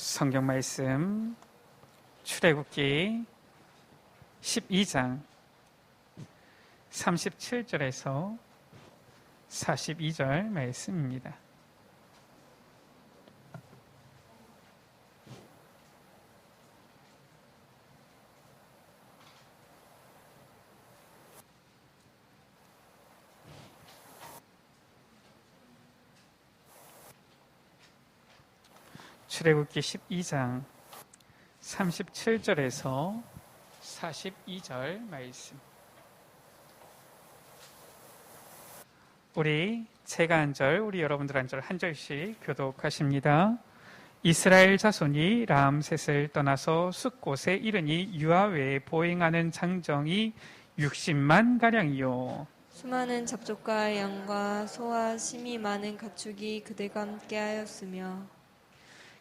성경 말씀 출애굽기 12장 37절에서 42절 말씀입니다. 출애굽기 12장 37절에서 42절 말씀. 우리 제가 한 절, 우리 여러분들 한 절 한 절씩 교독하십니다. 이스라엘 자손이 람셋을 떠나서 숫곳에 이르니 유아외에 보행하는 장정이 60만 가량이요. 수많은 잡족과 양과 소와 심이 많은 가축이 그들과 함께하였으며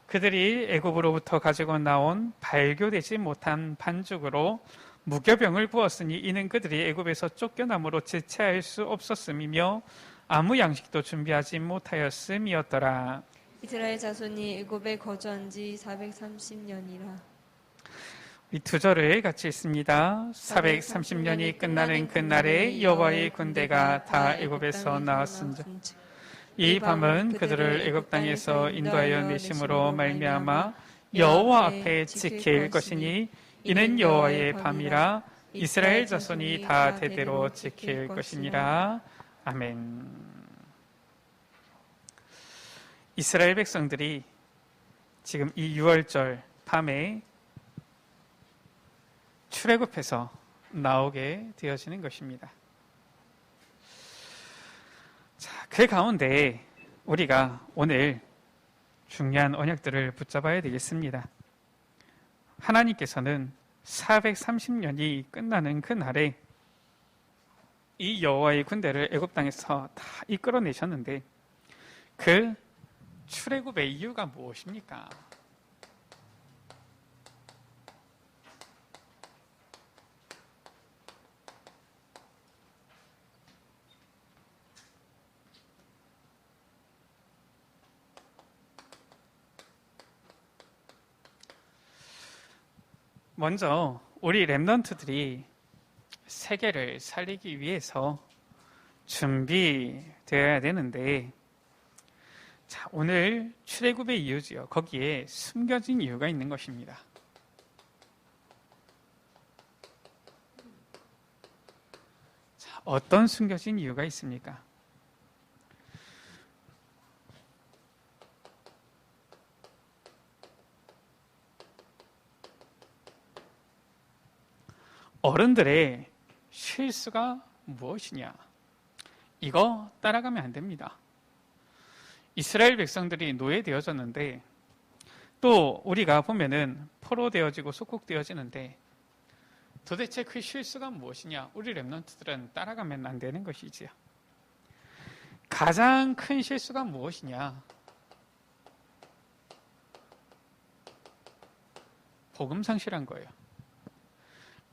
그들이 애굽으로부터 가지고 나온 발교되지 못한 반죽으로 무교병을 부었으니 이는 그들이 애굽에서 쫓겨남으로 지체할 수 없었음이며 아무 양식도 준비하지 못하였음이었더라. 이스라엘 자손이 애굽에 거주한 지 430년이라. 이 두 절을 같이 읽습니다. 430년이 끝나는 그날에 여호와의 군대가 다 애굽에서 나왔은즉 이 밤은 그들을 애굽 땅에서 인도하여 내심으로 말미암아 여호와 앞에 지킬 것이니 이는 여호와의 밤이라 이스라엘 자손이 다 대대로 지킬 것이니라. 아멘. 이스라엘 백성들이 지금 이 6월절 밤에 출애굽해서 나오게 되어지는 것입니다. 자, 그 가운데 우리가 오늘 중요한 언약들을 붙잡아야 되겠습니다. 하나님께서는 430년이 끝나는 그 날에 이 여호와의 군대를 애굽 땅에서 다 이끌어내셨는데 그 출애굽의 이유가 무엇입니까? 먼저 우리 렘넌트들이 세계를 살리기 위해서 준비되어야 되는데, 자, 오늘 출애굽의 이유지요. 거기에 숨겨진 이유가 있는 것입니다. 자, 어떤 숨겨진 이유가 있습니까? 어른들의 실수가 무엇이냐? 이거 따라가면 안 됩니다. 이스라엘 백성들이 노예되어졌는데 또 우리가 보면은 포로되어지고 속국되어지는데 도대체 그 실수가 무엇이냐? 우리 렘넌트들은 따라가면 안 되는 것이지요. 가장 큰 실수가 무엇이냐? 복음 상실한 거예요.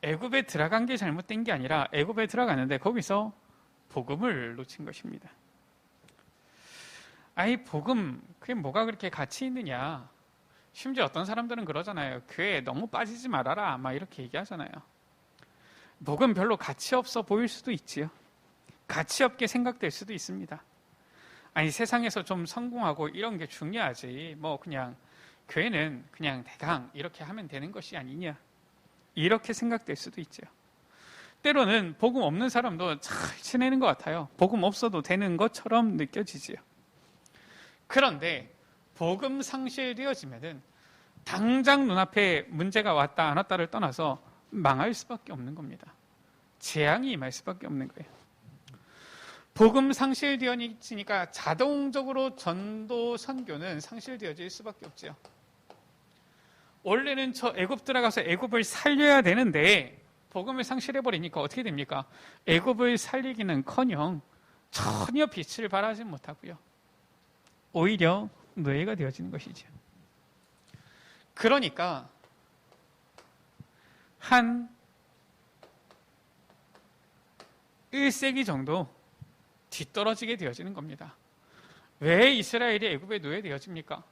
애굽에 들어간 게 잘못된 게 아니라 애굽에 들어갔는데 거기서 복음을 놓친 것입니다. 아이, 복음, 그게 뭐가 그렇게 가치 있느냐? 심지어 어떤 사람들은 그러잖아요. 교회에 너무 빠지지 말아라, 막 이렇게 얘기하잖아요. 복음 별로 가치 없어 보일 수도 있지요. 가치 없게 생각될 수도 있습니다. 아니, 세상에서 좀 성공하고 이런 게 중요하지, 뭐 그냥 교회는 그냥 대강 이렇게 하면 되는 것이 아니냐, 이렇게 생각될 수도 있죠. 때로는 복음 없는 사람도 잘 지내는 것 같아요. 복음 없어도 되는 것처럼 느껴지지요. 그런데 복음 상실되어지면은 당장 눈앞에 문제가 왔다 안 왔다를 떠나서 망할 수밖에 없는 겁니다. 재앙이 임할 수밖에 없는 거예요. 복음 상실되어지니까 자동적으로 전도 선교는 상실되어질 수밖에 없죠. 원래는 저 애굽 들어가서 애굽을 살려야 되는데 복음을 상실해버리니까 어떻게 됩니까? 애굽을 살리기는커녕 전혀 빛을 발하지 못하고요. 오히려 노예가 되어지는 것이죠. 그러니까 한 1세기 정도 뒤떨어지게 되어지는 겁니다. 왜 이스라엘이 애굽에 노예되어집니까?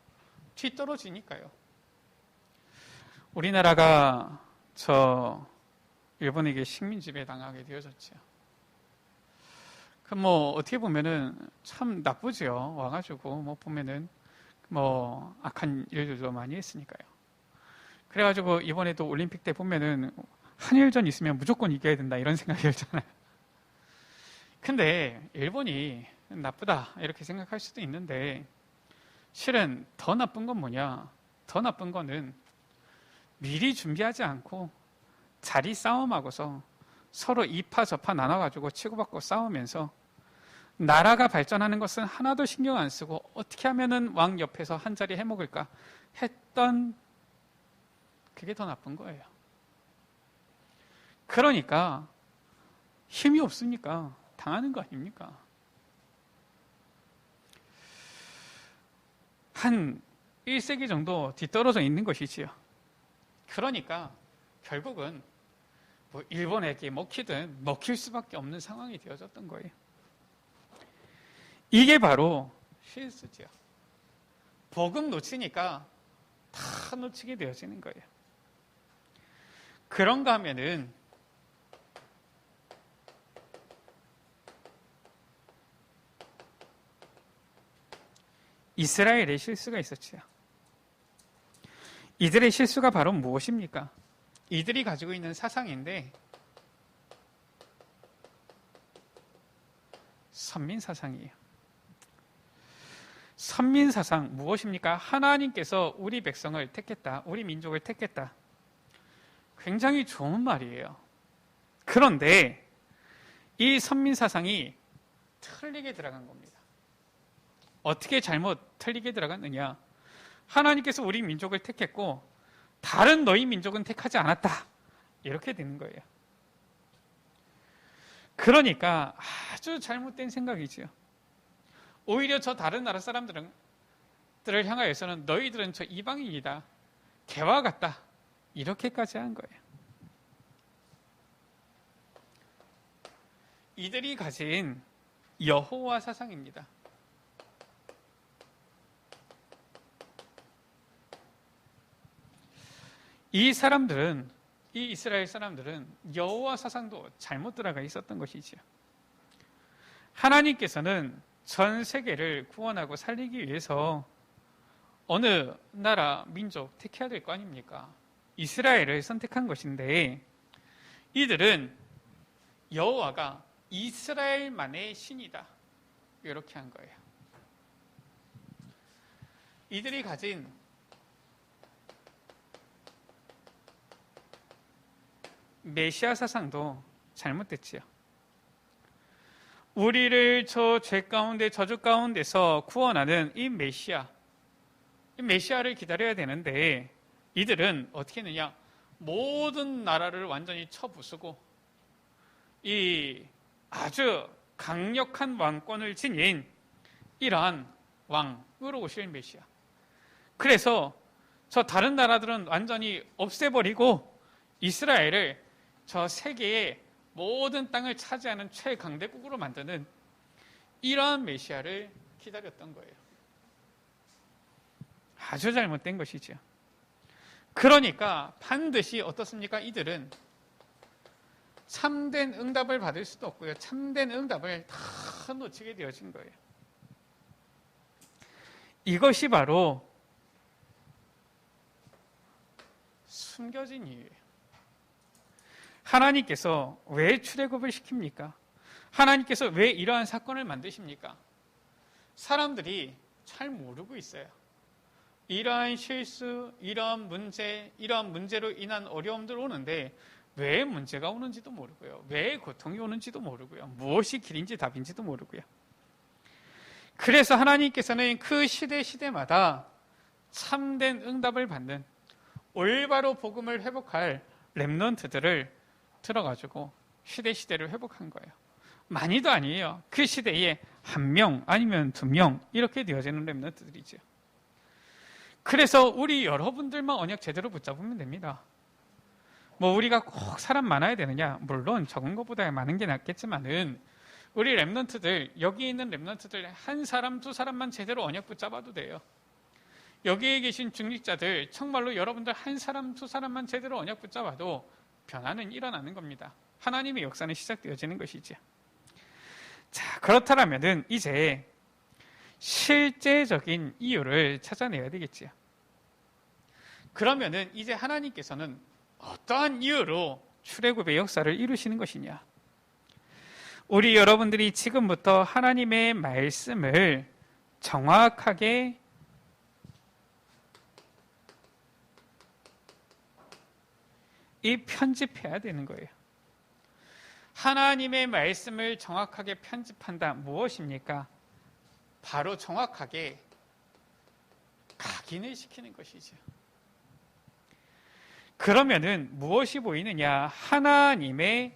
뒤떨어지니까요. 우리나라가 일본에게 식민지배 당하게 되어졌죠. 뭐 어떻게 보면은 참 나쁘죠. 와가지고 뭐 보면은 뭐 악한 일들도 많이 했으니까요. 그래가지고 이번에도 올림픽 때 보면은 한일전 있으면 무조건 이겨야 된다 이런 생각이 들잖아요. 근데 일본이 나쁘다 이렇게 생각할 수도 있는데 실은 더 나쁜 건 뭐냐? 더 나쁜 거는 미리 준비하지 않고 자리 싸움하고서 서로 이파 저파 나눠가지고 치고받고 싸우면서 나라가 발전하는 것은 하나도 신경 안 쓰고 어떻게 하면은 왕 옆에서 한 자리 해먹을까 했던 그게 더 나쁜 거예요. 그러니까 힘이 없으니까 당하는 거 아닙니까? 한 1세기 정도 뒤떨어져 있는 것이지요. 그러니까 결국은 뭐 일본에게 먹히든 먹힐 수밖에 없는 상황이 되어졌던 거예요. 이게 바로 실수죠. 복음 놓치니까 다 놓치게 되어지는 거예요. 그런가 하면은 이스라엘의 실수가 있었지요. 이들의 실수가 바로 무엇입니까? 이들이 가지고 있는 사상인데 선민사상이에요. 선민사상 무엇입니까? 하나님께서 우리 백성을 택했다. 우리 민족을 택했다. 굉장히 좋은 말이에요. 그런데 이 선민사상이 틀리게 들어간 겁니다. 어떻게 잘못 틀리게 들어갔느냐? 하나님께서 우리 민족을 택했고 다른 너희 민족은 택하지 않았다. 이렇게 되는 거예요. 그러니까 아주 잘못된 생각이지요. 오히려 저 다른 나라 사람들을 향하여서는 너희들은 저 이방인이다. 개와 같다. 이렇게까지 한 거예요. 이들이 가진 여호와 사상입니다. 이 이스라엘 사람들은 여호와 사상도 잘못 들어가 있었던 것이지요. 하나님께서는 전 세계를 구원하고 살리기 위해서 어느 나라, 민족 택해야 될 거 아닙니까? 이스라엘을 선택한 것인데 이들은 여호와가 이스라엘만의 신이다. 이렇게 한 거예요. 이들이 가진 메시아 사상도 잘못됐지요. 우리를 저 죄 가운데 저주 가운데서 구원하는 이 메시아를 기다려야 되는데 이들은 어떻게 했느냐? 모든 나라를 완전히 쳐부수고 이 아주 강력한 왕권을 지닌 이러한 왕으로 오실 메시아. 그래서 저 다른 나라들은 완전히 없애버리고 이스라엘을 저 세계의 모든 땅을 차지하는 최강대국으로 만드는 이러한 메시아를 기다렸던 거예요. 아주 잘못된 것이죠. 그러니까 반드시 어떻습니까? 이들은 참된 응답을 받을 수도 없고요. 참된 응답을 다 놓치게 되어진 거예요. 이것이 바로 숨겨진 이유예요. 하나님께서 왜 출애굽을 시킵니까? 하나님께서 왜 이러한 사건을 만드십니까? 사람들이 잘 모르고 있어요. 이러한 실수, 이러한 문제로 인한 어려움들 오는데 왜 문제가 오는지도 모르고요. 왜 고통이 오는지도 모르고요. 무엇이 길인지 답인지도 모르고요. 그래서 하나님께서는 그 시대마다 참된 응답을 받는 올바로 복음을 회복할 렘넌트들을 들어가지고 시대를 회복한 거예요. 많이도 아니에요. 그 시대에 1명 아니면 2명 이렇게 되어지는 렘넌트들이죠. 그래서 우리 여러분들만 언약 제대로 붙잡으면 됩니다. 뭐 우리가 꼭 사람 많아야 되느냐? 물론 적은 것보다 많은 게 낫겠지만은 우리 렘넌트들, 여기 있는 렘넌트들 한 사람, 두 사람만 제대로 언약 붙잡아도 돼요. 여기에 계신 중직자들 정말로 여러분들 한 사람 두 사람만 제대로 언약 붙잡아도 변화는 일어나는 겁니다. 하나님의 역사는 시작되어지는 것이죠. 자, 그렇다면은 이제 실제적인 이유를 찾아내야 되겠지요. 그러면은 이제 하나님께서는 어떠한 이유로 출애굽의 역사를 이루시는 것이냐? 우리 여러분들이 지금부터 하나님의 말씀을 정확하게 편집해야 되는 거예요. 하나님의 말씀을 정확하게 편집한다. 무엇입니까? 바로 정확하게 각인을 시키는 것이죠. 그러면은 무엇이 보이느냐? 하나님의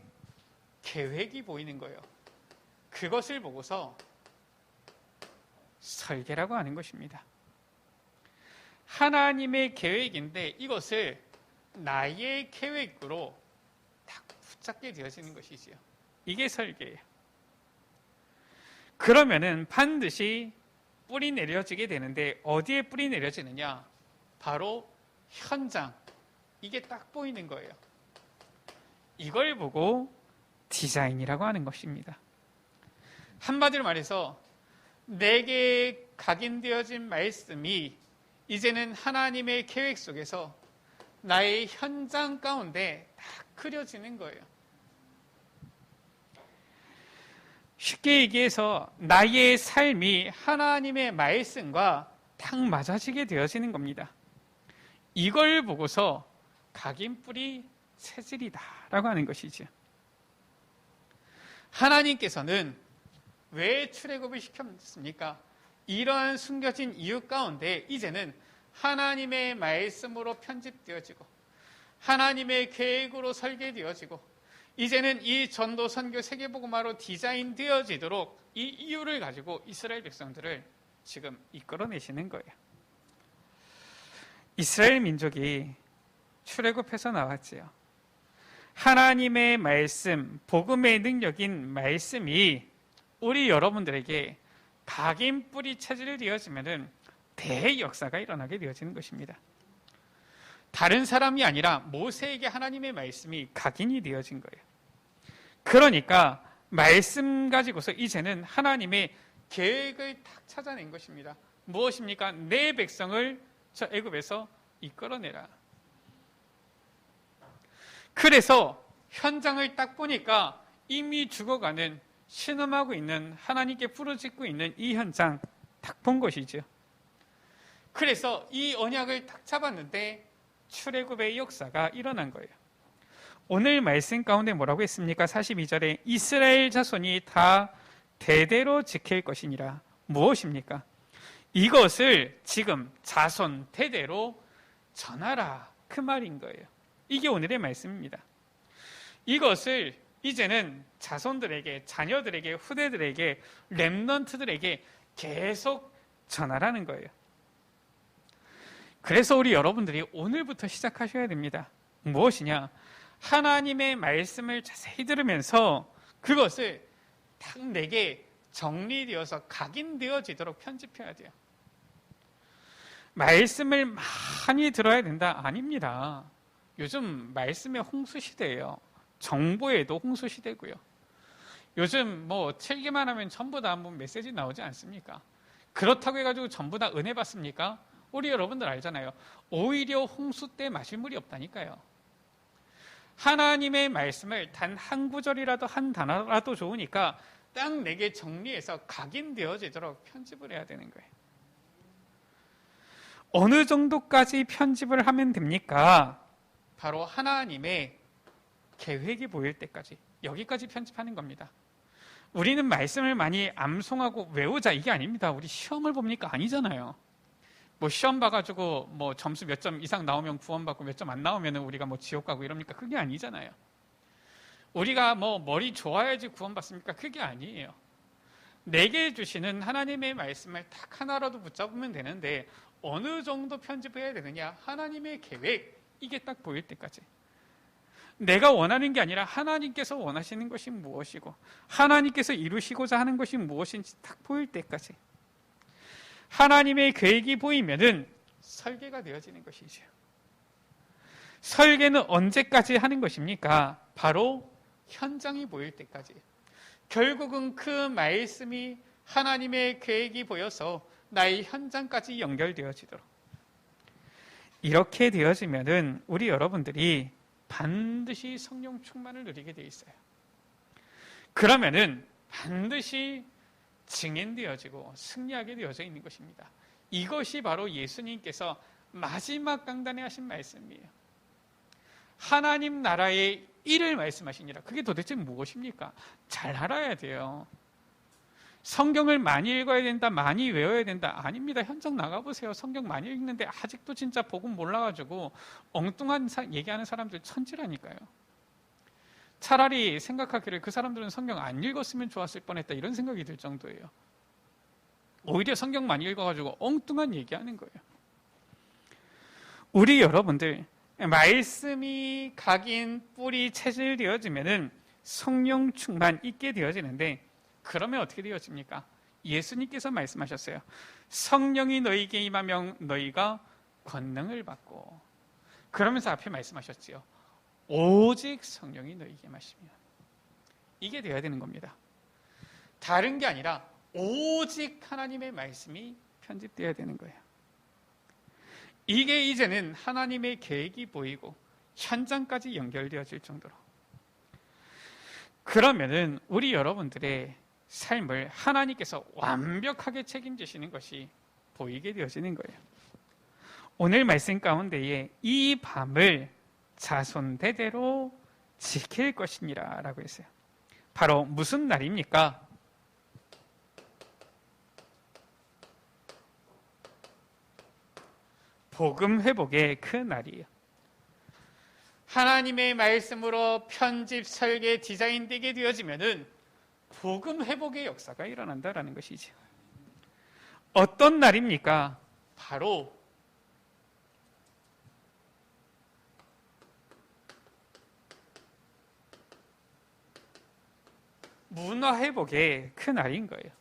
계획이 보이는 거예요. 그것을 보고서 설계라고 하는 것입니다. 하나님의 계획인데 이것을 나의 계획으로 딱 붙잡게 되어지는 것이지요. 이게 설계예요. 그러면은 반드시 뿌리 내려지게 되는데 어디에 뿌리 내려지느냐? 바로 현장. 이게 딱 보이는 거예요. 이걸 보고 디자인이라고 하는 것입니다. 한마디로 말해서 내게 각인되어진 말씀이 이제는 하나님의 계획 속에서 나의 현장 가운데 딱 그려지는 거예요. 쉽게 얘기해서 나의 삶이 하나님의 말씀과 딱 맞아지게 되어지는 겁니다. 이걸 보고서 각인뿌리 체질이다라고 하는 것이죠. 하나님께서는 왜 출애굽을 시켰습니까? 이러한 숨겨진 이유 가운데 이제는 하나님의 말씀으로 편집되어지고 하나님의 계획으로 설계되어지고 이제는 이 전도 선교 세계복음화로 디자인되어지도록 이 이유를 가지고 이스라엘 백성들을 지금 이끌어내시는 거예요. 이스라엘 민족이 출애굽해서 나왔지요. 하나님의 말씀, 복음의 능력인 말씀이 우리 여러분들에게 각인 뿌리 체질이 되어지면은 대역사가 일어나게 되어지는 것입니다. 다른 사람이 아니라 모세에게 하나님의 말씀이 각인이 되어진 거예요. 그러니까 말씀 가지고서 이제는 하나님의 계획을 딱 찾아낸 것입니다. 무엇입니까? 내 백성을 저 애굽에서 이끌어내라. 그래서 현장을 딱 보니까 이미 죽어가는 신음하고 있는 하나님께 부르짖고 있는 이 현장 딱 본 것이죠. 그래서 이 언약을 딱 잡았는데 출애굽의 역사가 일어난 거예요. 오늘 말씀 가운데 뭐라고 했습니까? 42절에 이스라엘 자손이 다 대대로 지킬 것이니라. 무엇입니까? 이것을 지금 자손 대대로 전하라. 그 말인 거예요. 이게 오늘의 말씀입니다. 이것을 이제는 자손들에게, 자녀들에게, 후대들에게, 렘넌트들에게 계속 전하라는 거예요. 그래서 우리 여러분들이 오늘부터 시작하셔야 됩니다. 무엇이냐? 하나님의 말씀을 자세히 들으면서 그것을 딱 내게 정리되어서 각인되어지도록 편집해야 돼요. 말씀을 많이 들어야 된다? 아닙니다. 요즘 말씀의 홍수 시대예요. 정보에도 홍수 시대고요. 요즘 뭐 틀기만 하면 전부 다 한번 메시지 나오지 않습니까? 그렇다고 해가지고 전부 다 은혜 받습니까? 우리 여러분들 알잖아요. 오히려 홍수 때 마실 물이 없다니까요. 하나님의 말씀을 단 한 구절이라도 한 단어라도 좋으니까 딱 내게 정리해서 각인되어지도록 편집을 해야 되는 거예요. 어느 정도까지 편집을 하면 됩니까? 바로 하나님의 계획이 보일 때까지, 여기까지 편집하는 겁니다. 우리는 말씀을 많이 암송하고 외우자 이게 아닙니다. 우리 시험을 봅니까? 아니잖아요. 뭐 시험 봐가지고 뭐 점수 몇 점 이상 나오면 구원받고 몇 점 안 나오면 우리가 뭐 지옥 가고 이럽니까? 그게 아니잖아요. 우리가 뭐 머리 좋아야지 구원받습니까? 그게 아니에요. 내게 주시는 하나님의 말씀을 딱 하나라도 붙잡으면 되는데 어느 정도 편집해야 되느냐? 하나님의 계획, 이게 딱 보일 때까지. 내가 원하는 게 아니라 하나님께서 원하시는 것이 무엇이고 하나님께서 이루시고자 하는 것이 무엇인지 딱 보일 때까지. 하나님의 계획이 보이면은 설계가 되어지는 것이죠. 설계는 언제까지 하는 것입니까? 바로 현장이 보일 때까지. 결국은 그 말씀이 하나님의 계획이 보여서 나의 현장까지 연결되어지도록. 이렇게 되어지면은 우리 여러분들이 반드시 성령 충만을 누리게 돼 있어요. 그러면은 반드시 증인되어지고 승리하게 되어져 있는 것입니다. 이것이 바로 예수님께서 마지막 강단에 하신 말씀이에요. 하나님 나라의 일을 말씀하시니라. 그게 도대체 무엇입니까? 잘 알아야 돼요. 성경을 많이 읽어야 된다, 많이 외워야 된다. 아닙니다. 현장 나가보세요. 성경 많이 읽는데 아직도 진짜 복음 몰라가지고 엉뚱한 얘기하는 사람들 천지라니까요. 차라리 생각하기를 그 사람들은 성경 안 읽었으면 좋았을 뻔했다, 이런 생각이 들 정도예요. 오히려 성경 많이 읽어가지고 엉뚱한 얘기하는 거예요. 우리 여러분들 말씀이 각인 뿌리 체질되어지면은 성령 충만 있게 되어지는데, 그러면 어떻게 되어집니까? 예수님께서 말씀하셨어요. 성령이 너희에게 임하면 너희가 권능을 받고, 그러면서 앞에 말씀하셨지요. 오직 성령이 너희에게 임하시면. 이게 되어야 되는 겁니다. 다른 게 아니라 오직 하나님의 말씀이 편집되어야 되는 거예요. 이게 이제는 하나님의 계획이 보이고 현장까지 연결되어질 정도로. 그러면은 우리 여러분들의 삶을 하나님께서 완벽하게 책임지시는 것이 보이게 되어지는 거예요. 오늘 말씀 가운데에 이 밤을 자손 대대로 지킬 것이니라 라고 했어요. 바로 무슨 날입니까? 복음 회복의 그 날이에요. 하나님의 말씀으로 편집, 설계, 디자인되게 되어지면은 복음 회복의 역사가 일어난다라는 것이죠. 어떤 날입니까? 바로 문화 회복의 그 날인 거예요.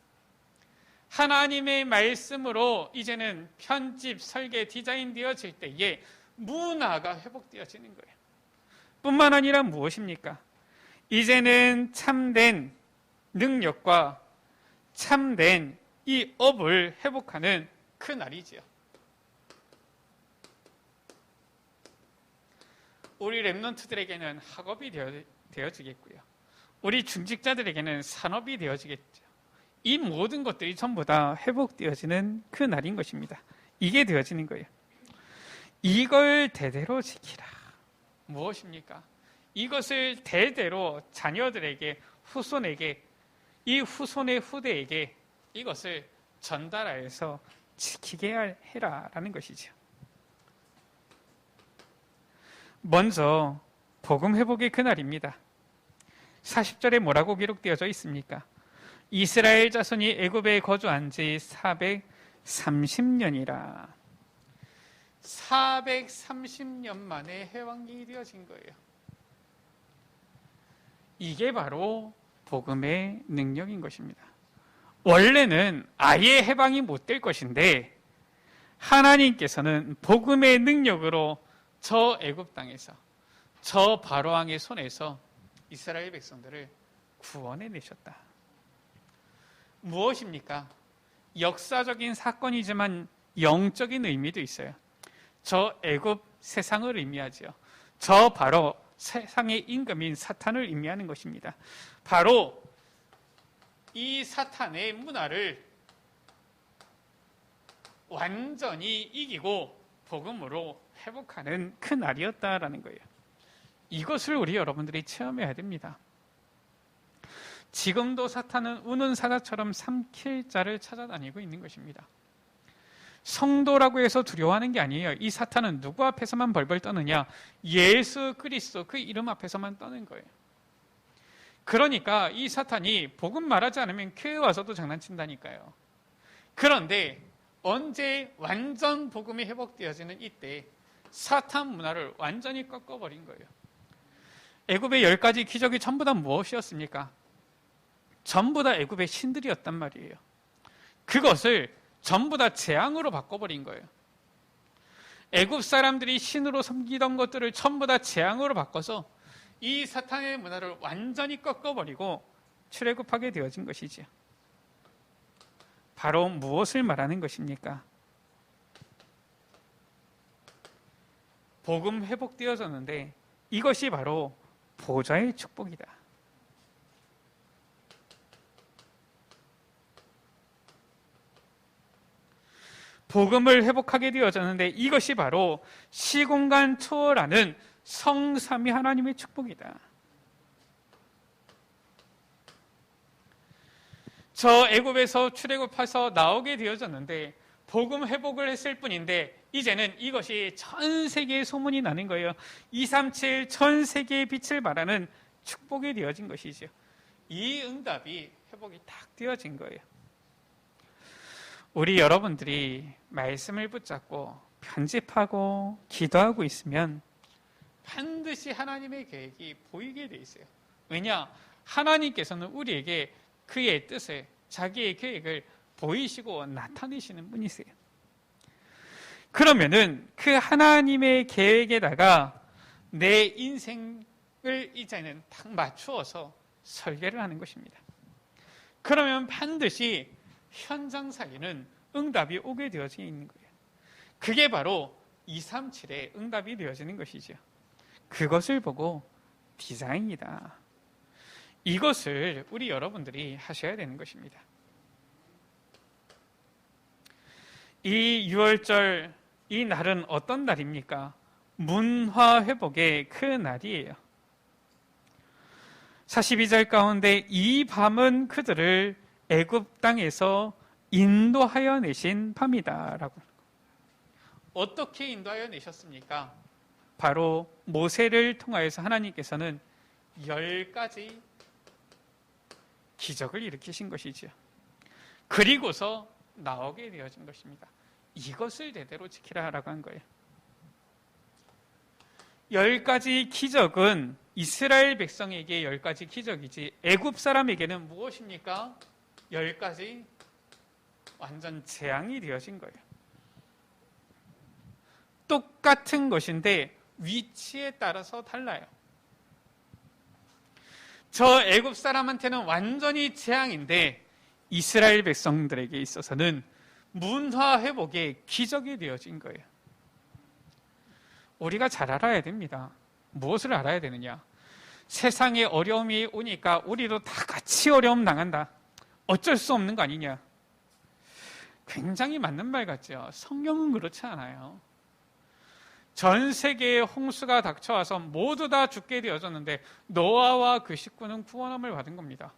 하나님의 말씀으로 이제는 편집, 설계, 디자인 되어질 때에 문화가 회복되어지는 거예요. 뿐만 아니라 무엇입니까? 이제는 참된 능력과 참된 이 업을 회복하는 그 날이지요. 우리 랩런트들에게는 학업이 되어지겠고요. 우리 중직자들에게는 산업이 되어지겠죠. 이 모든 것들이 전부 다 회복되어지는 그 날인 것입니다. 이게 되어지는 거예요. 이걸 대대로 지키라. 무엇입니까? 이것을 대대로 자녀들에게, 후손에게, 이 후손의 후대에게 이것을 전달하여서 지키게 해라라는 것이죠. 먼저 복음 회복의 그날입니다. 40절에 뭐라고 기록되어져 있습니까? 이스라엘 자손이 애굽에 거주한 지 430년이라. 430년 만에 해방이 되어진 거예요. 이게 바로 복음의 능력인 것입니다. 원래는 아예 해방이 못 될 것인데 하나님께서는 복음의 능력으로 저 애굽 땅에서, 저 바로왕의 손에서 이스라엘 백성들을 구원해 내셨다. 무엇입니까? 역사적인 사건이지만 영적인 의미도 있어요. 저 애굽 세상을 의미하죠. 저 바로 세상의 임금인 사탄을 의미하는 것입니다. 바로 이 사탄의 문화를 완전히 이기고 복음으로 회복하는 그 날이었다라는 거예요. 이것을 우리 여러분들이 체험해야 됩니다. 지금도 사탄은 우는 사자처럼 삼킬 자를 찾아다니고 있는 것입니다. 성도라고 해서 두려워하는 게 아니에요. 이 사탄은 누구 앞에서만 벌벌 떠느냐? 예수 그리스도 그 이름 앞에서만 떠는 거예요. 그러니까 이 사탄이 복음 말하지 않으면 교회 와서도 장난친다니까요. 그런데 언제 완전 복음이 회복되어지는 이때 사탄 문화를 완전히 꺾어버린 거예요. 애굽의 10가지 기적이 전부 다 무엇이었습니까? 전부 다 애굽의 신들이었단 말이에요. 그것을 전부 다 재앙으로 바꿔버린 거예요. 애굽 사람들이 신으로 섬기던 것들을 전부 다 재앙으로 바꿔서 이 사탄의 문화를 완전히 꺾어버리고 출애굽하게 되어진 것이지요. 바로 무엇을 말하는 것입니까? 복음 회복되어졌는데 이것이 바로 보좌의 축복이다. 복음을 회복하게 되어졌는데 이것이 바로 시공간 초월하는 성삼위 하나님의 축복이다. 저 애굽에서 출애굽해서 나오게 되어졌는데 복음 회복을 했을 뿐인데 이제는 이것이 전 세계에 소문이 나는 거예요. 237 전 세계의 빛을 말하는 축복이 되어진 것이죠. 이 응답이 회복이 딱 되어진 거예요. 우리 여러분들이 말씀을 붙잡고 편집하고 기도하고 있으면 반드시 하나님의 계획이 보이게 돼 있어요. 왜냐? 하나님께서는 우리에게 그의 뜻을, 자기의 계획을 보이시고 나타내시는 분이세요. 그러면은 그 하나님의 계획에다가 내 인생을 이제는 딱 맞추어서 설계를 하는 것입니다. 그러면 반드시 현장사에는 응답이 오게 되어져 있는 거예요. 그게 바로 237의 응답이 되어지는 것이죠. 그것을 보고 디자인이다. 이것을 우리 여러분들이 하셔야 되는 것입니다. 이 6월절, 이 날은 어떤 날입니까? 문화 회복의 그 날이에요. 42절 가운데 이 밤은 그들을 애굽 땅에서 인도하여 내신 밤이다 라고. 어떻게 인도하여 내셨습니까? 바로 모세를 통하여서 하나님께서는 10가지 기적을 일으키신 것이죠. 그리고서 나오게 되어진 것입니다. 이것을 대대로 지키라라고 한 거예요. 10가지 기적은 이스라엘 백성에게 10가지 기적이지 애굽 사람에게는 무엇입니까? 10가지 완전 재앙이 되어진 거예요. 똑같은 것인데 위치에 따라서 달라요. 저 애굽 사람한테는 완전히 재앙인데 이스라엘 백성들에게 있어서는 문화 회복의 기적이 되어진 거예요. 우리가 잘 알아야 됩니다. 무엇을 알아야 되느냐? 세상에 어려움이 오니까 우리도 다 같이 어려움 당한다. 어쩔 수 없는 거 아니냐? 굉장히 맞는 말 같죠? 성경은 그렇지 않아요. 전 세계에 홍수가 닥쳐와서 모두 다 죽게 되어졌는데 노아와 그 식구는 구원함을 받은 겁니다.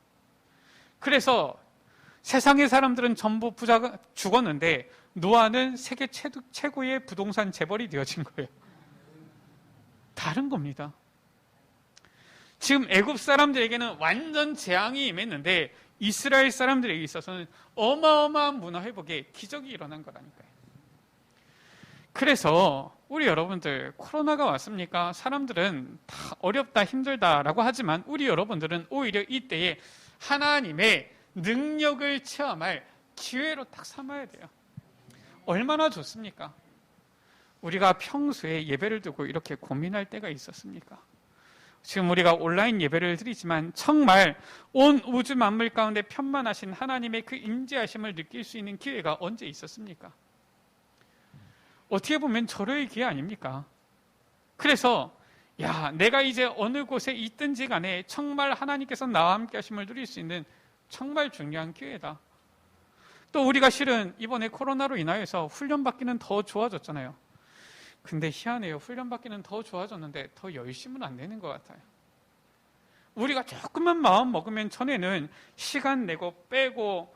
그래서 세상의 사람들은 전부 부자가 죽었는데 노아는 세계 최고의 부동산 재벌이 되어진 거예요. 다른 겁니다. 지금 애굽 사람들에게는 완전 재앙이 임했는데 이스라엘 사람들에게 있어서는 어마어마한 문화 회복에 기적이 일어난 거라니까요. 그래서 우리 여러분들 코로나가 왔습니까? 사람들은 다 어렵다 힘들다라고 하지만 우리 여러분들은 오히려 이때에 하나님의 능력을 체험할 기회로 딱 삼아야 돼요. 얼마나 좋습니까? 우리가 평소에 예배를 두고 이렇게 고민할 때가 있었습니까? 지금 우리가 온라인 예배를 드리지만 정말 온 우주 만물 가운데 편만하신 하나님의 그 임재하심을 느낄 수 있는 기회가 언제 있었습니까? 어떻게 보면 절호의 기회 아닙니까? 그래서 내가 이제 어느 곳에 있든지 간에 정말 하나님께서 나와 함께 하심을 누릴 수 있는 정말 중요한 기회다. 또 우리가 실은 이번에 코로나로 인하여서 훈련받기는 더 좋아졌잖아요. 근데 희한해요. 훈련받기는 더 좋아졌는데 더 열심은 안 되는 것 같아요. 우리가 조금만 마음 먹으면 전에는 시간 내고 빼고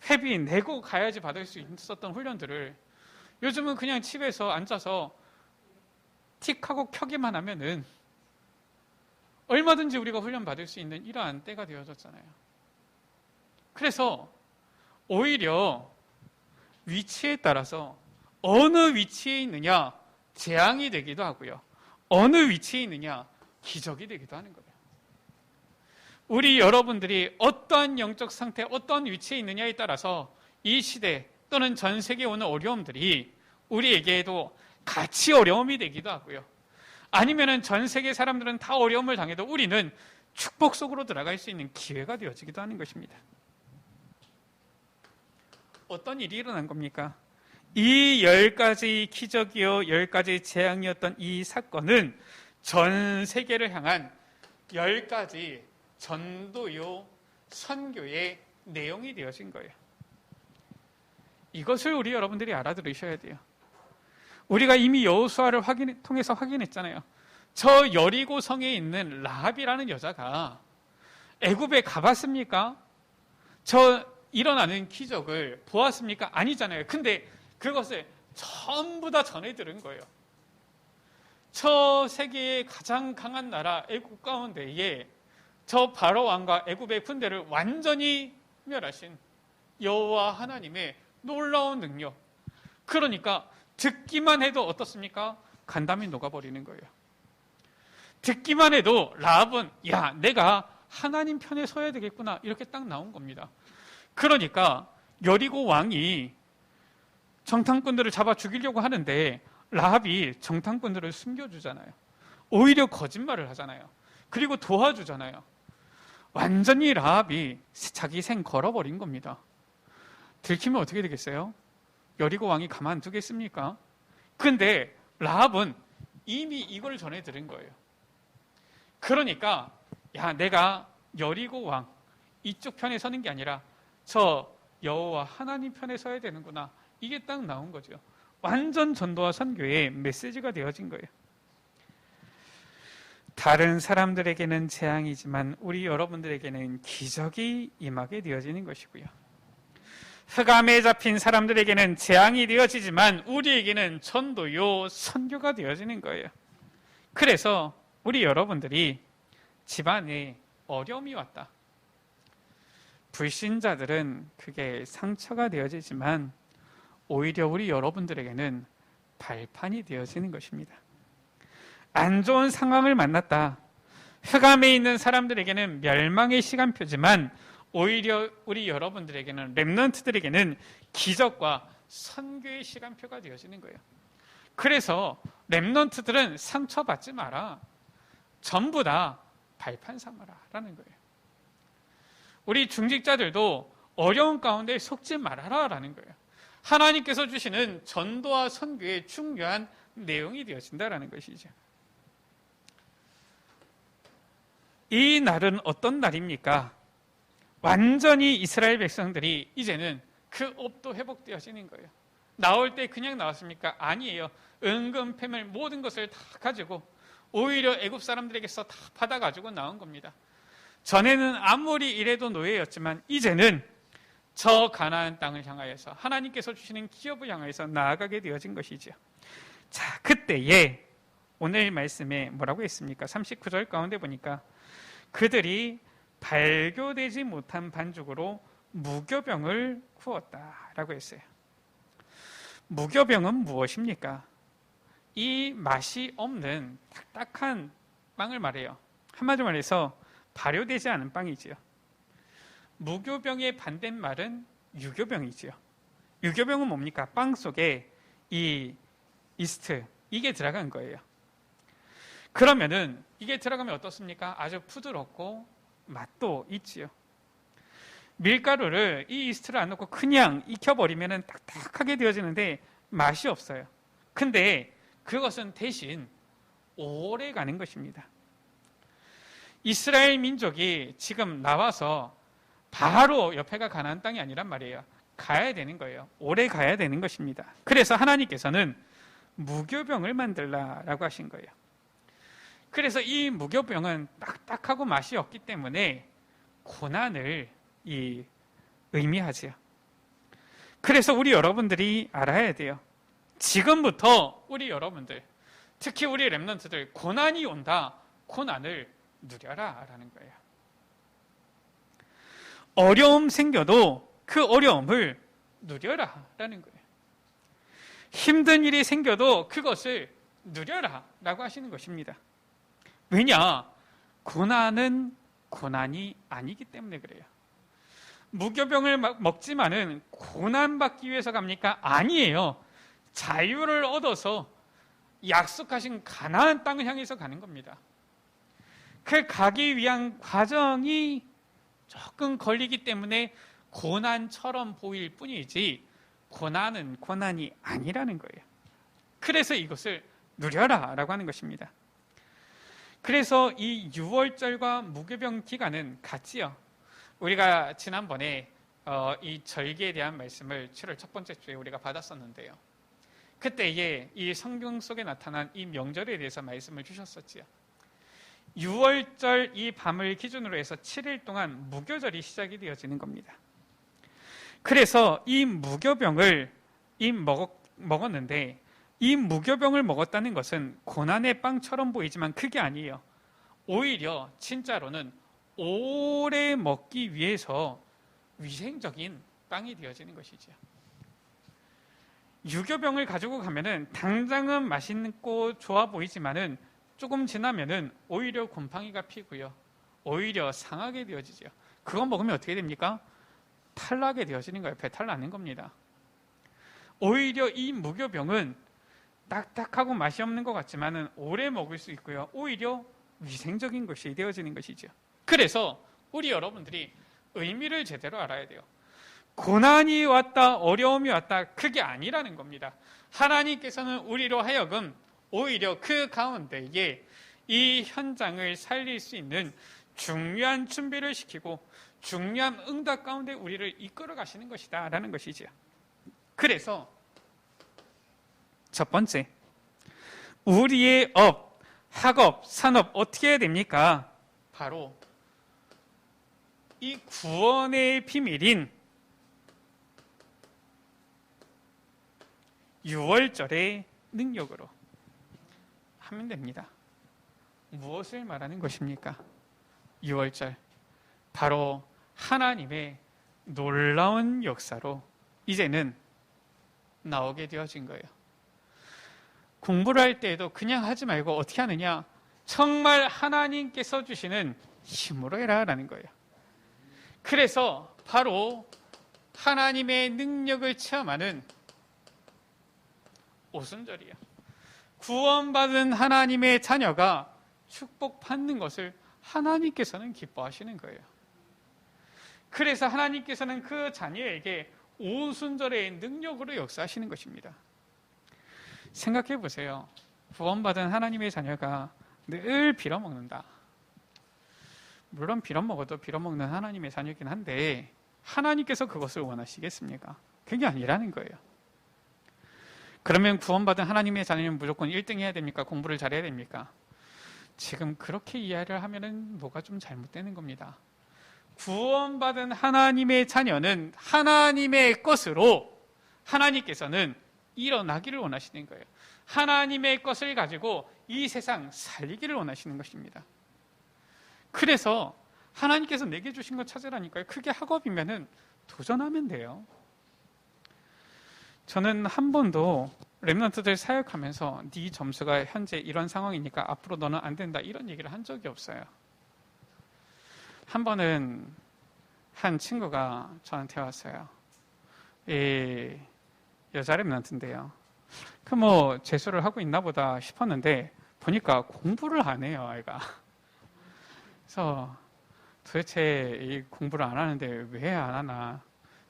회비 내고 가야지 받을 수 있었던 훈련들을 요즘은 그냥 집에서 앉아서 틱하고 켜기만 하면은 얼마든지 우리가 훈련 받을 수 있는 이러한 때가 되어졌잖아요. 그래서 오히려 위치에 따라서 어느 위치에 있느냐 재앙이 되기도 하고요. 어느 위치에 있느냐 기적이 되기도 하는 거예요. 우리 여러분들이 어떠한 영적 상태, 어떤 위치에 있느냐에 따라서 이 시대 또는 전 세계에 오는 어려움들이 우리에게도 같이 어려움이 되기도 하고요. 아니면은 전 세계 사람들은 다 어려움을 당해도 우리는 축복 속으로 들어갈 수 있는 기회가 되어지기도 하는 것입니다. 어떤 일이 일어난 겁니까? 이 10가지 기적이요 10가지 재앙이었던 이 사건은 전 세계를 향한 10가지 전도요 선교의 내용이 되어진 거예요. 이것을 우리 여러분들이 알아들으셔야 돼요. 우리가 이미 여호수아를 통해서 확인했잖아요. 저 여리고 성에 있는 라합이라는 여자가 애굽에 가봤습니까? 저 일어나는 기적을 보았습니까? 아니잖아요. 근데 그것을 전부 다 전해 들은 거예요. 저 세계의 가장 강한 나라 애굽 가운데에 저 바로 왕과 애굽의 군대를 완전히 멸하신 여호와 하나님의 놀라운 능력. 그러니까 듣기만 해도 어떻습니까? 간담이 녹아버리는 거예요. 듣기만 해도 라합은 야, 내가 하나님 편에 서야 되겠구나 이렇게 딱 나온 겁니다. 그러니까 여리고 왕이 정탐꾼들을 잡아 죽이려고 하는데 라합이 정탐꾼들을 숨겨주잖아요. 오히려 거짓말을 하잖아요. 그리고 도와주잖아요. 완전히 라합이 자기 생 걸어버린 겁니다. 들키면 어떻게 되겠어요? 여리고 왕이 가만두겠습니까? 근데 라합은 이미 이걸 전해 들은 거예요. 그러니까 야, 내가 여리고 왕 이쪽 편에 서는 게 아니라 저 여호와 하나님 편에 서야 되는구나. 이게 딱 나온 거죠. 완전 전도와 선교의 메시지가 되어진 거예요. 다른 사람들에게는 재앙이지만 우리 여러분들에게는 기적이 임하게 되어지는 것이고요. 흑암에 잡힌 사람들에게는 재앙이 되어지지만 우리에게는 전도요 선교가 되어지는 거예요. 그래서 우리 여러분들이 집안에 어려움이 왔다. 불신자들은 그게 상처가 되어지지만 오히려 우리 여러분들에게는 발판이 되어지는 것입니다. 안 좋은 상황을 만났다. 흑암에 있는 사람들에게는 멸망의 시간표지만 오히려 우리 여러분들에게는 렘넌트들에게는 기적과 선교의 시간표가 되어지는 거예요. 그래서 렘넌트들은 상처받지 마라. 전부 다 발판 삼아라라는 거예요. 우리 중직자들도 어려운 가운데 속지 말아라라는 거예요. 하나님께서 주시는 전도와 선교의 중요한 내용이 되어진다라는 것이죠. 이 날은 어떤 날입니까? 완전히 이스라엘 백성들이 이제는 그 업도 회복되어지는 거예요. 나올 때 그냥 나왔습니까? 아니에요. 은금, 패물 모든 것을 다 가지고 오히려 애굽 사람들에게서 다 받아가지고 나온 겁니다. 전에는 아무리 이래도 노예였지만 이제는 저 가나안 땅을 향하여서 하나님께서 주시는 기업을 향하여서 나아가게 되어진 것이죠. 자, 그때에 오늘 말씀에 뭐라고 했습니까? 39절 가운데 보니까 그들이 발교되지 못한 반죽으로 무교병을 구웠다라고 했어요. 무교병은 무엇입니까? 이 맛이 없는 딱딱한 빵을 말해요. 한마디로 말해서 발효되지 않은 빵이지요. 무교병의 반대말은 유교병이지요. 유교병은 뭡니까? 빵 속에 이 이스트 이게 들어간 거예요. 그러면은 이게 들어가면 어떻습니까? 아주 부드럽고 맛도 있지요. 밀가루를 이 이스트를 안 넣고 그냥 익혀버리면 딱딱하게 되어지는데 맛이 없어요. 근데 그것은 대신 오래 가는 것입니다. 이스라엘 민족이 지금 나와서 바로 옆에가 가나안 땅이 아니란 말이에요. 가야 되는 거예요. 오래 가야 되는 것입니다. 그래서 하나님께서는 무교병을 만들라라고 하신 거예요. 그래서 이 무교병은 딱딱하고 맛이 없기 때문에 고난을 의미하지요. 그래서 우리 여러분들이 알아야 돼요. 지금부터 우리 여러분들, 특히 우리 렘넌트들 고난이 온다. 고난을 누려라 라는 거예요. 어려움 생겨도 그 어려움을 누려라 라는 거예요. 힘든 일이 생겨도 그것을 누려라 라고 하시는 것입니다. 왜냐? 고난은 고난이 아니기 때문에 그래요. 무교병을 먹지만은 고난받기 위해서 갑니까? 아니에요. 자유를 얻어서 약속하신 가나안 땅을 향해서 가는 겁니다. 그 가기 위한 과정이 조금 걸리기 때문에 고난처럼 보일 뿐이지 고난은 고난이 아니라는 거예요. 그래서 이것을 누려라 라고 하는 것입니다. 그래서 이 6월절과 무교병 기간은 같지요. 우리가 지난번에 이 절기에 대한 말씀을 7월 첫 번째 주에 우리가 받았었는데요. 그때에 이 성경 속에 나타난 이 명절에 대해서 말씀을 주셨었지요. 6월절 이 밤을 기준으로 해서 7일 동안 무교절이 시작이 되어지는 겁니다. 그래서 이 무교병을 먹었는데 이 무교병을 먹었다는 것은 고난의 빵처럼 보이지만 그게 아니에요. 오히려 진짜로는 오래 먹기 위해서 위생적인 빵이 되어지는 것이죠. 유교병을 가지고 가면은 당장은 맛있고 좋아 보이지만은 조금 지나면은 오히려 곰팡이가 피고요. 오히려 상하게 되어지죠. 그거 먹으면 어떻게 됩니까? 탈나게 되어지는 거예요. 배탈 나는 겁니다. 오히려 이 무교병은 딱딱하고 맛이 없는 것 같지만은 오래 먹을 수 있고요. 오히려 위생적인 것이 되어지는 것이죠. 그래서 우리 여러분들이 의미를 제대로 알아야 돼요. 고난이 왔다, 어려움이 왔다, 그게 아니라는 겁니다. 하나님께서는 우리로 하여금 오히려 그 가운데에 이 현장을 살릴 수 있는 중요한 준비를 시키고 중요한 응답 가운데 우리를 이끌어 가시는 것이다 라는 것이지요. 그래서 첫 번째, 우리의 업, 학업, 산업 어떻게 해야 됩니까? 바로 이 구원의 비밀인 6월절의 능력으로 하면 됩니다. 무엇을 말하는 것입니까? 6월절, 바로 하나님의 놀라운 역사로 이제는 나오게 되어진 거예요. 공부를 할 때에도 그냥 하지 말고 어떻게 하느냐? 정말 하나님께서 주시는 힘으로 해라라는 거예요. 그래서 바로 하나님의 능력을 체험하는 오순절이에요. 구원받은 하나님의 자녀가 축복받는 것을 하나님께서는 기뻐하시는 거예요. 그래서 하나님께서는 그 자녀에게 오순절의 능력으로 역사하시는 것입니다. 생각해 보세요. 구원받은 하나님의 자녀가 늘 빌어먹는다. 물론 빌어먹어도 빌어먹는 하나님의 자녀이긴 한데 하나님께서 그것을 원하시겠습니까? 그게 아니라는 거예요. 그러면 구원받은 하나님의 자녀는 무조건 1등 해야 됩니까? 공부를 잘해야 됩니까? 지금 그렇게 이해를 하면은 뭐가 좀 잘못되는 겁니다. 구원받은 하나님의 자녀는 하나님의 것으로 하나님께서는 일어나기를 원하시는 거예요. 하나님의 것을 가지고 이 세상 살리기를 원하시는 것입니다. 그래서 하나님께서 내게 주신 거 찾으라니까요. 그게 학업이면은 도전하면 돼요. 저는 한 번도 렘넌트들 사역하면서 네 점수가 현재 이런 상황이니까 앞으로 너는 안 된다 이런 얘기를 한 적이 없어요. 한 번은 한 친구가 저한테 왔어요. 여자 렘넌트인데요. 그 뭐 재수를 하고 있나 보다 싶었는데 보니까 공부를 안 해요, 아이가. 그래서 도대체 이 공부를 안 하는데 왜 안 하나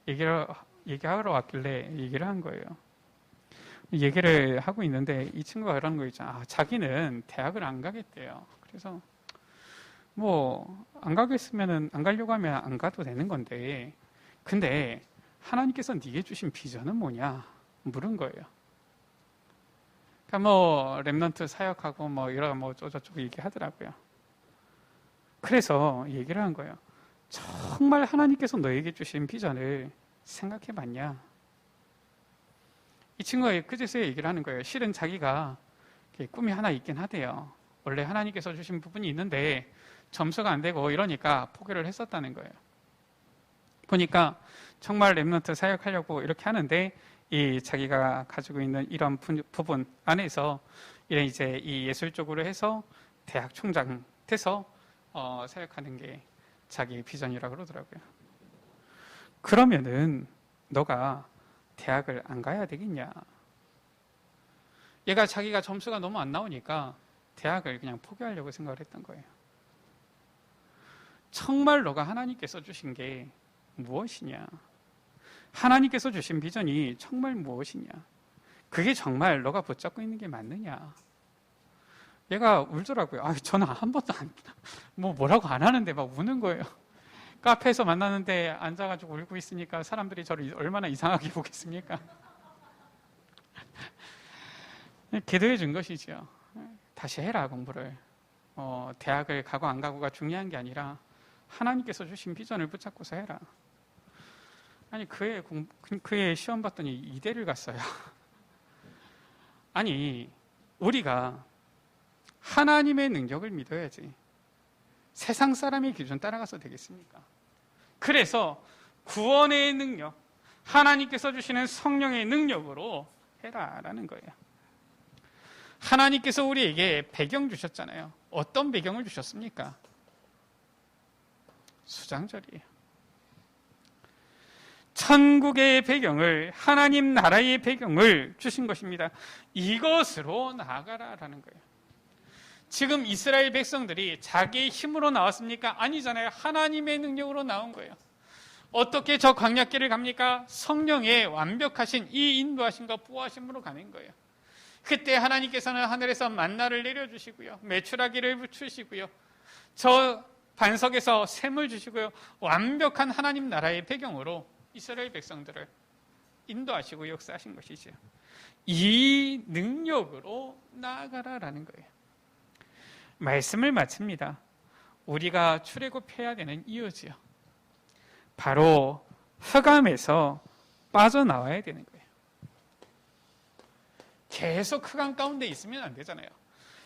얘기하러 왔길래 얘기를 한 거예요. 얘기를 하고 있는데 이 친구가 그러는 거 있잖아. 자기는 대학을 안 가겠대요. 그래서 뭐 안 가겠으면은 안 가려고 하면 안 가도 되는 건데 근데 하나님께서 네게 주신 비전은 뭐냐 물은 거예요. 그러니까 뭐 렘넌트 사역하고 뭐 이런 뭐 저쩌고 얘기하더라고요. 그래서 얘기를 한 거예요. 정말 하나님께서 너에게 주신 비전을 생각해 봤냐? 이 친구가 그제서야 얘기를 하는 거예요. 실은 자기가 꿈이 하나 있긴 하대요. 원래 하나님께서 주신 부분이 있는데 점수가 안 되고 이러니까 포기를 했었다는 거예요. 보니까 정말 렘넌트 사역하려고 이렇게 하는데 이 자기가 가지고 있는 이런 부분 안에서 이제 이 예술 쪽으로 해서 대학 총장 돼서 사역하는 게 자기의 비전이라고 그러더라고요. 그러면은 너가 대학을 안 가야 되겠냐? 얘가 자기가 점수가 너무 안 나오니까 대학을 그냥 포기하려고 생각을 했던 거예요. 정말 너가 하나님께서 주신 게 무엇이냐? 하나님께서 주신 비전이 정말 무엇이냐? 그게 정말 너가 붙잡고 있는 게 맞느냐? 얘가 울더라고요. 저는 한 번도 뭐라고 안 하는데 막 우는 거예요. 카페에서 만나는데 앉아가지고 울고 있으니까 사람들이 저를 얼마나 이상하게 보겠습니까? 기도해 준 것이죠. 다시 해라, 공부를. 대학을 가고 안 가고가 중요한 게 아니라 하나님께서 주신 비전을 붙잡고서 해라. 아니, 그의 시험 봤더니 이대를 갔어요. 아니, 우리가 하나님의 능력을 믿어야지 세상 사람의 기준 따라가서 되겠습니까? 그래서 구원의 능력, 하나님께서 주시는 성령의 능력으로 해라라는 거예요. 하나님께서 우리에게 배경 주셨잖아요. 어떤 배경을 주셨습니까? 수장절이에요. 천국의 배경을, 하나님 나라의 배경을 주신 것입니다. 이것으로 나아가라라는 거예요. 지금 이스라엘 백성들이 자기의 힘으로 나왔습니까? 아니잖아요. 하나님의 능력으로 나온 거예요. 어떻게 저 광야길을 갑니까? 성령의 완벽하신 이 인도하심과 보호하심으로 가는 거예요. 그때 하나님께서는 하늘에서 만나를 내려주시고요, 메추라기를 붙이시고요, 저 반석에서 샘을 주시고요, 완벽한 하나님 나라의 배경으로 이스라엘 백성들을 인도하시고 역사하신 것이죠. 이 능력으로 나아가라라는 거예요. 말씀을 마칩니다. 우리가 출애굽해야 되는 이유지요. 바로 흑암에서 빠져나와야 되는 거예요. 계속 흑암 가운데 있으면 안 되잖아요.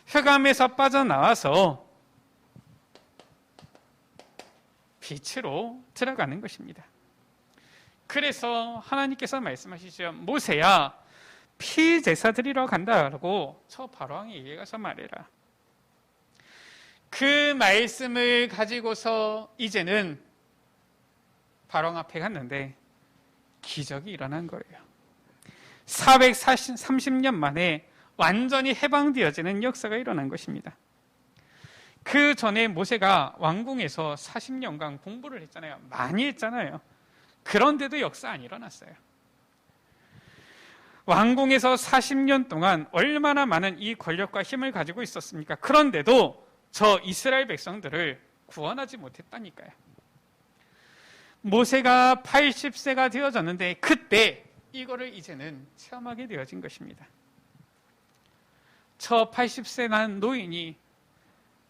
흑암에서 빠져나와서 빛으로 들어가는 것입니다. 그래서 하나님께서 말씀하시죠. 모세야, 피 제사 드리러 간다라고 저 바로왕에게 가서 말해라. 그 말씀을 가지고서 이제는 바로왕 앞에 갔는데 기적이 일어난 거예요. 430년 만에 완전히 해방되어지는 역사가 일어난 것입니다. 그 전에 모세가 왕궁에서 40년간 공부를 했잖아요. 많이 했잖아요. 그런데도 역사 안 일어났어요. 왕궁에서 40년 동안 얼마나 많은 이 권력과 힘을 가지고 있었습니까? 그런데도 저 이스라엘 백성들을 구원하지 못했다니까요. 모세가 80세가 되어졌는데 그때 이거를 이제는 체험하게 되어진 것입니다. 저 80세 난 노인이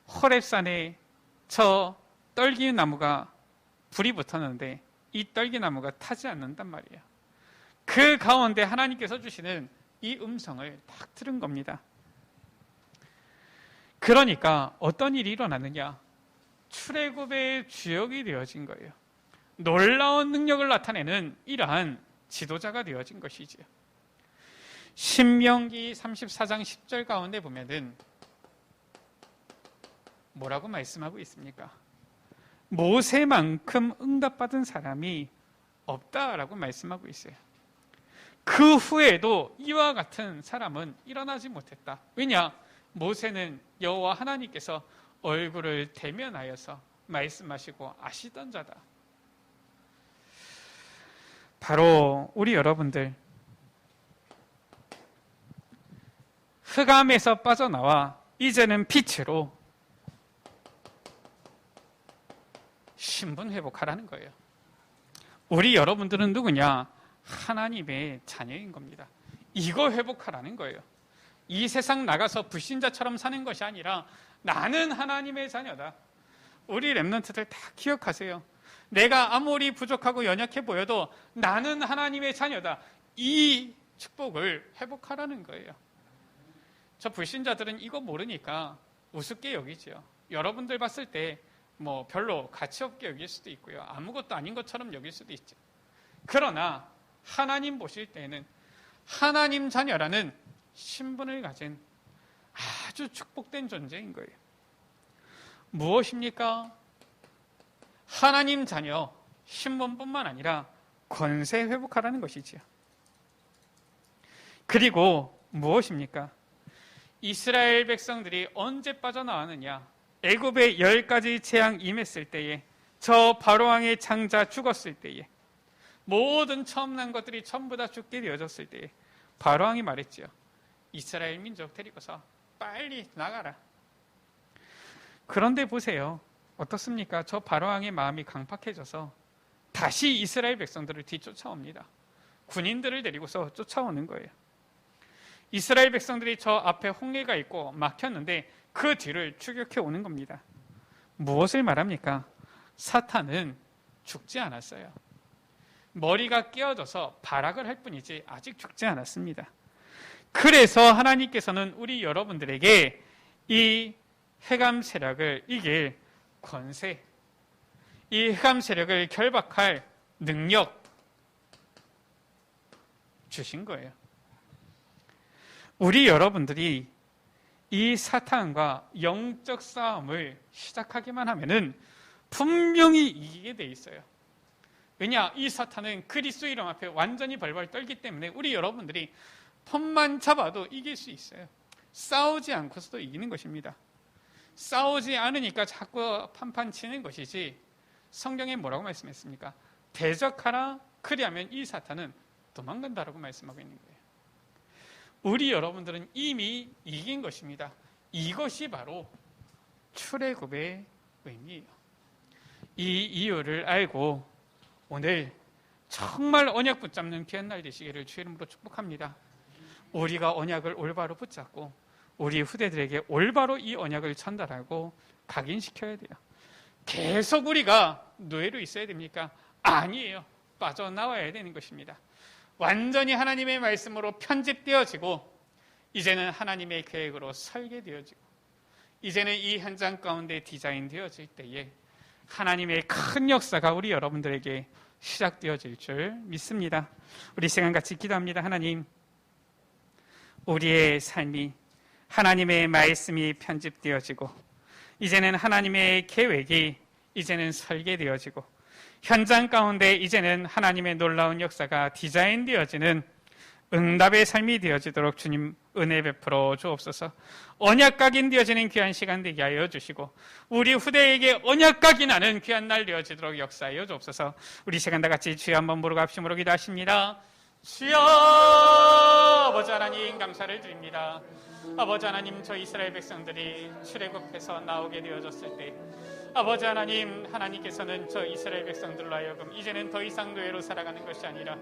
호렙산에 저 떨기나무가 불이 붙었는데 이 떨기나무가 타지 않는단 말이에요. 그 가운데 하나님께서 주시는 이 음성을 딱 들은 겁니다. 그러니까 어떤 일이 일어났느냐? 출애굽의 주역이 되어진 거예요. 놀라운 능력을 나타내는 이러한 지도자가 되어진 것이지요. 신명기 34장 10절 가운데 보면은 뭐라고 말씀하고 있습니까? 모세만큼 응답받은 사람이 없다라고 말씀하고 있어요. 그 후에도 이와 같은 사람은 일어나지 못했다. 왜냐? 모세는 여호와 하나님께서 얼굴을 대면하여서 말씀하시고 아시던 자다. 바로 우리 여러분들, 흑암에서 빠져나와 이제는 빛으로 신분 회복하라는 거예요. 우리 여러분들은 누구냐? 하나님의 자녀인 겁니다. 이거 회복하라는 거예요. 이 세상 나가서 불신자처럼 사는 것이 아니라 나는 하나님의 자녀다. 우리 랩런트들 다 기억하세요. 내가 아무리 부족하고 연약해 보여도 나는 하나님의 자녀다. 이 축복을 회복하라는 거예요. 저 불신자들은 이거 모르니까 우습게 여기죠. 여러분들 봤을 때 뭐 별로 가치 없게 여길 수도 있고요. 아무것도 아닌 것처럼 여길 수도 있죠. 그러나 하나님 보실 때는 하나님 자녀라는 신분을 가진 아주 축복된 존재인 거예요. 무엇입니까? 하나님 자녀 신분뿐만 아니라 권세 회복하라는 것이지요. 그리고 무엇입니까? 이스라엘 백성들이 언제 빠져나왔느냐? 애굽의 10가지 재앙 임했을 때에, 저 바로왕의 장자 죽었을 때에, 모든 처음 난 것들이 전부 다 죽게 되어졌을 때에 바로왕이 말했지요. 이스라엘 민족 데리고서 빨리 나가라. 그런데 보세요. 어떻습니까? 저 바로왕의 마음이 강팍해져서 다시 이스라엘 백성들을 뒤쫓아옵니다. 군인들을 데리고서 쫓아오는 거예요. 이스라엘 백성들이 저 앞에 홍해가 있고 막혔는데 그 뒤를 추격해 오는 겁니다. 무엇을 말합니까? 사탄은 죽지 않았어요. 머리가 깨어져서 발악을 할 뿐이지 아직 죽지 않았습니다. 그래서 하나님께서는 우리 여러분들에게 이 흑암 세력을 이길 권세, 이 흑암 세력을 결박할 능력 주신 거예요. 우리 여러분들이 이 사탄과 영적 싸움을 시작하기만 하면은 분명히 이기게 돼 있어요. 왜냐? 이 사탄은 그리스도 이름 앞에 완전히 벌벌 떨기 때문에 우리 여러분들이 폰만 잡아도 이길 수 있어요. 싸우지 않고서도 이기는 것입니다. 싸우지 않으니까 자꾸 판판 치는 것이지, 성경에 뭐라고 말씀했습니까? 대적하라, 그리하면 이 사탄은 도망간다라고 말씀하고 있는 거예요. 우리 여러분들은 이미 이긴 것입니다. 이것이 바로 출애굽의 의미예요. 이 이유를 알고 오늘 정말 언약 붙잡는 귀한 날 되시기를 주의 이름으로 축복합니다. 우리가 언약을 올바로 붙잡고 우리 후대들에게 올바로 이 언약을 전달하고 각인시켜야 돼요. 계속 우리가 노예로 있어야 됩니까? 아니에요. 빠져나와야 되는 것입니다. 완전히 하나님의 말씀으로 편집되어지고 이제는 하나님의 계획으로 설계되어지고 이제는 이 현장 가운데 디자인되어질 때에 하나님의 큰 역사가 우리 여러분들에게 시작되어질 줄 믿습니다. 우리 시간 같이 기도합니다. 하나님, 우리의 삶이 하나님의 말씀이 편집되어지고 이제는 하나님의 계획이 이제는 설계되어지고 현장 가운데 이제는 하나님의 놀라운 역사가 디자인되어지는 응답의 삶이 되어지도록 주님 은혜 베풀어 주옵소서. 언약 각인되어지는 귀한 시간 되게 하여 주시고 우리 후대에게 언약 각인하는 귀한 날 되어지도록 역사하여 주옵소서. 우리 시간 다 같이 주여 한번 부르고 합심으로 기도하십니다. 주여, 아버지 하나님 감사를 드립니다. 아버지 하나님, 저 이스라엘 백성들이 출애굽해서 나오게 되어졌을 때 아버지 하나님, 하나님께서는 저 이스라엘 백성들로 하여금 이제는 더 이상 노예로 살아가는 것이 아니라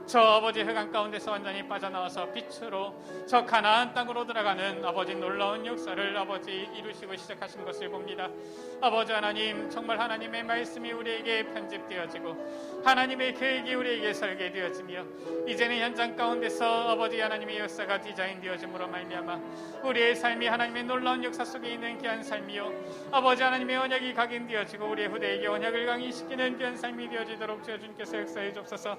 저 아버지 흑암 가운데서 완전히 빠져나와서 빛으로 저 가나안 땅으로 들어가는 아버지 놀라운 역사를 아버지 이루시고 시작하신 것을 봅니다. 아버지 하나님, 정말 하나님의 말씀이 우리에게 편집되어지고 하나님의 계획이 우리에게 설계되어지며 이제는 현장 가운데서 아버지 하나님의 역사가 디자인되어짐으로 말미암아 우리의 삶이 하나님의 놀라운 역사 속에 있는 귀한 삶이요 아버지 하나님의 언약이 각인되어지고 우리의 후대에게 언약을 강인시키는 귀한 삶이 되어지도록 주여 주님께서 역사해 주옵소서.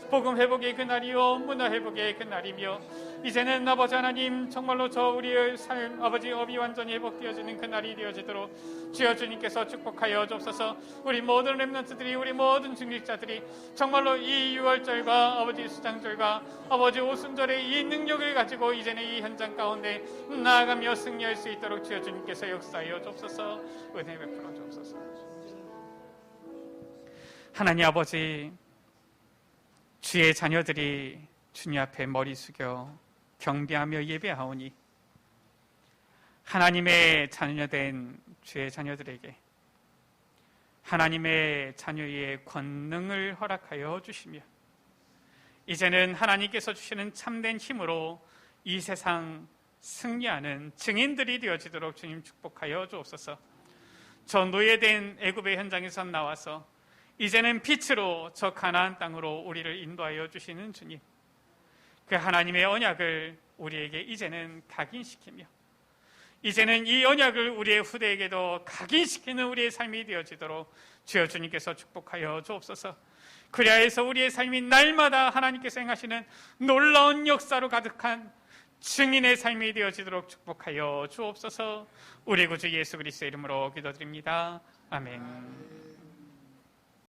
복음 회복의 그날이요 문화 회복의 그날이며 이제는 아버지 하나님 정말로 저 우리의 삶 아버지 업이 완전히 회복되어지는 그날이 되어지도록 주여 주님께서 축복하여 주옵소서. 우리 모든 렘넌트들이 우리 모든 중직자들이 정말로 이 6월절과 아버지 수장절과 아버지 오순절의 이 능력을 가지고 이제는 이 현장 가운데 나아가며 승리할 수 있도록 주여 주님께서 역사하여 주옵소서. 은혜 베풀어 주옵소서. 하나님 아버지, 주의 자녀들이 주님 앞에 머리 숙여 경배하며 예배하오니 하나님의 자녀된 주의 자녀들에게 하나님의 자녀의 권능을 허락하여 주시며 이제는 하나님께서 주시는 참된 힘으로 이 세상 승리하는 증인들이 되어지도록 주님 축복하여 주옵소서. 저 노예된 애굽의 현장에서 나와서 이제는 빛으로 저 가나안 땅으로 우리를 인도하여 주시는 주님, 그 하나님의 언약을 우리에게 이제는 각인시키며 이제는 이 언약을 우리의 후대에게도 각인시키는 우리의 삶이 되어지도록 주여 주님께서 축복하여 주옵소서. 그리하여서 우리의 삶이 날마다 하나님께서 행하시는 놀라운 역사로 가득한 증인의 삶이 되어지도록 축복하여 주옵소서. 우리 구주 예수 그리스도의 이름으로 기도드립니다. 아멘.